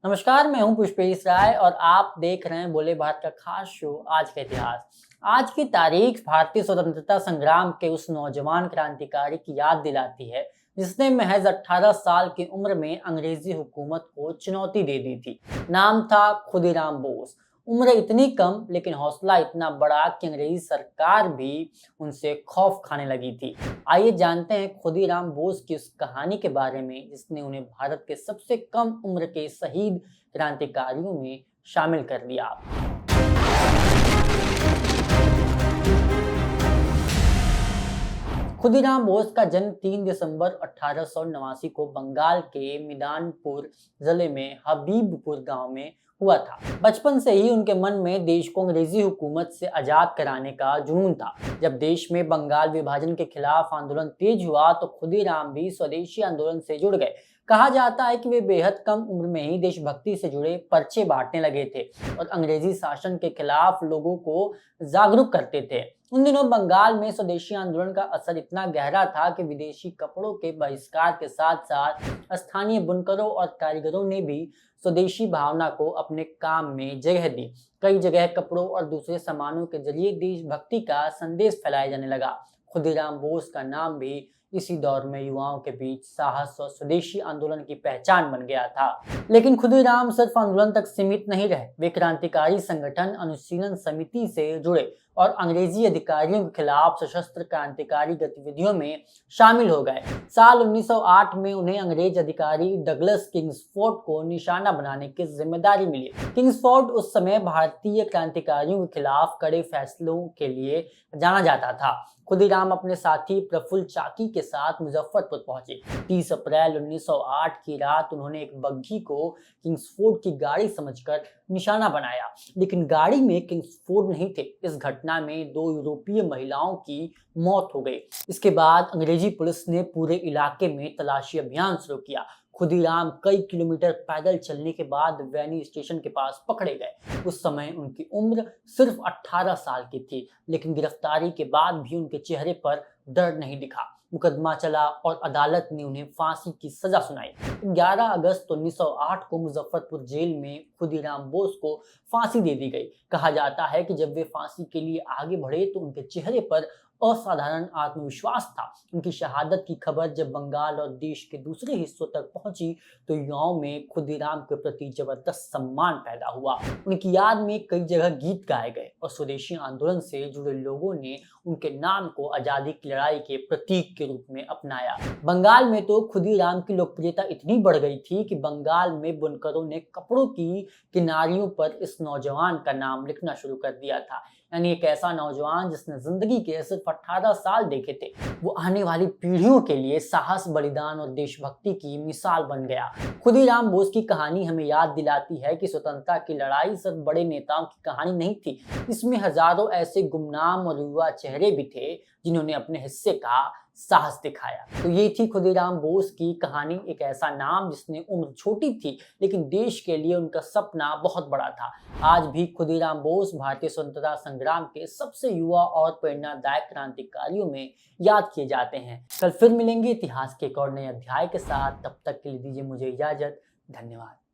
नमस्कार, मैं हूं पुष्पेश राय और आप देख रहे हैं बोले भारत का खास शो आज का इतिहास। आज की तारीख भारतीय स्वतंत्रता संग्राम के उस नौजवान क्रांतिकारी की याद दिलाती है जिसने महज 18 साल की उम्र में अंग्रेजी हुकूमत को चुनौती दे दी थी। नाम था खुदीराम बोस। उम्र इतनी कम लेकिन हौसला इतना बड़ा कि अंग्रेजी सरकार भी उनसे खौफ खाने लगी थी। आइए जानते हैं खुदीराम बोस की उस कहानी के बारे में जिसने उन्हें भारत के सबसे कम उम्र के शहीद क्रांतिकारियों में शामिल कर दिया। खुदीराम बोस का जन्म 3 दिसंबर 1889 को बंगाल के मिदानपुर जिले में हबीबपुर गांव में हुआ था। बचपन से ही उनके मन में देश को अंग्रेजी हुकूमत से आजाद कराने का जुनून था। जब देश में बंगाल विभाजन के खिलाफ आंदोलन तेज हुआ तो खुदीराम भी स्वदेशी आंदोलन से जुड़ गए। कहा जाता है कि वे बेहद कम उम्र में ही देशभक्ति से जुड़े पर्चे बांटने लगे थे और अंग्रेजी शासन के खिलाफ लोगों को जागरूक करते थे। उन दिनों बंगाल में स्वदेशी आंदोलन का असर इतना गहरा था कि विदेशी कपड़ों के बहिष्कार के साथ साथ स्थानीय बुनकरों और कारीगरों ने भी स्वदेशी भावना को अपने काम में जगह दी। कई जगह कपड़ों और दूसरे सामानों के जरिए देशभक्ति का संदेश फैलाया जाने लगा। खुदीराम बोस का नाम भी इसी दौर में युवाओं के बीच साहस और स्वदेशी आंदोलन की पहचान बन गया था। लेकिन खुदीराम सिर्फ आंदोलन तक सीमित नहीं रहे। वे क्रांतिकारी संगठन अनुशीलन समिति से जुड़े और अंग्रेजी अधिकारियों के खिलाफ सशस्त्र क्रांतिकारी गतिविधियों में शामिल हो गए। साल 1908 में उन्हें अंग्रेज अधिकारी डगलस किंग्सफोर्ड को निशाना बनाने की जिम्मेदारी मिली। किंग्सफोर्ड उस समय भारतीय क्रांतिकारियों के खिलाफ कड़े फैसलों के लिए जाना जाता था। खुदीराम अपने साथी प्रफुल्ल चाकी के साथ मुजफ्फरपुर पहुंचे। 30 अप्रैल 1908 की रात उन्होंने एक बग्घी को किंग्सफोर्ड की गाड़ी समझकर निशाना बनाया, लेकिन गाड़ी में किंग्सफोर्ड नहीं थे। इस घटना में 2 यूरोपीय महिलाओं की मौत हो गई। इसके बाद अंग्रेजी पुलिस ने पूरे इलाके में तलाशी अभियान शुरू किया। खुदीराम कई किलोमीटर पैदल चलने के बाद वैनी स्टेशन के पास पकड़े गए। उस समय उनकी उम्र सिर्फ 18 साल की थी, लेकिन गिरफ्तारी के बाद भी उनके चेहरे पर डर नहीं दिखा। मुकदमा चला और अदालत ने उन्हें फांसी की सजा सुनाई। 11 अगस्त 1908 को मुजफ्फरपुर जेल में खुदीराम बोस को फांसी दे दी गई। कहा जाता है कि जब वे फांसी के लिए आगे बढ़े तो उनके चेहरे पर असाधारण आत्मविश्वास था। उनकी शहादत की खबर जब बंगाल और देश के दूसरे हिस्सों तक पहुंची तो युवाओं में खुदीराम के प्रति जबरदस्त सम्मान पैदा हुआ। उनकी याद में कई जगह गीत गाए गए और स्वदेशी आंदोलन से जुड़े लोगों ने उनके नाम को आजादी की लड़ाई के प्रतीक के रूप में अपनाया। बंगाल में तो खुदीराम की लोकप्रियता इतनी बढ़ गई थी कि बंगाल में बुनकरों ने कपड़ों की किनारियों पर इस नौजवान का नाम लिखना शुरू कर दिया था। यानी एक ऐसा नौजवान जिसने जिंदगी के सिर्फ 18 साल देखे थे, वो आने वाली पीढ़ियों के लिए साहस, बलिदान और देशभक्ति की मिसाल बन गया। खुदीराम बोस की कहानी हमें याद दिलाती है कि स्वतंत्रता की लड़ाई सिर्फ बड़े नेताओं की कहानी नहीं थी। इसमें हजारों ऐसे गुमनाम और युवा चेहरे भी थे जिन्होंने अपने हिस्से का साहस दिखाया। तो ये थी खुदीराम बोस की कहानी। एक ऐसा नाम जिसने उम्र छोटी थी लेकिन देश के लिए उनका सपना बहुत बड़ा था। आज भी खुदीराम बोस भारतीय स्वतंत्रता संग्राम के सबसे युवा और प्रेरणादायक क्रांतिकारियों में याद किए जाते हैं। कल फिर मिलेंगे इतिहास के एक और नए अध्याय के साथ। तब तक के लिए दीजिए मुझे इजाजत। धन्यवाद।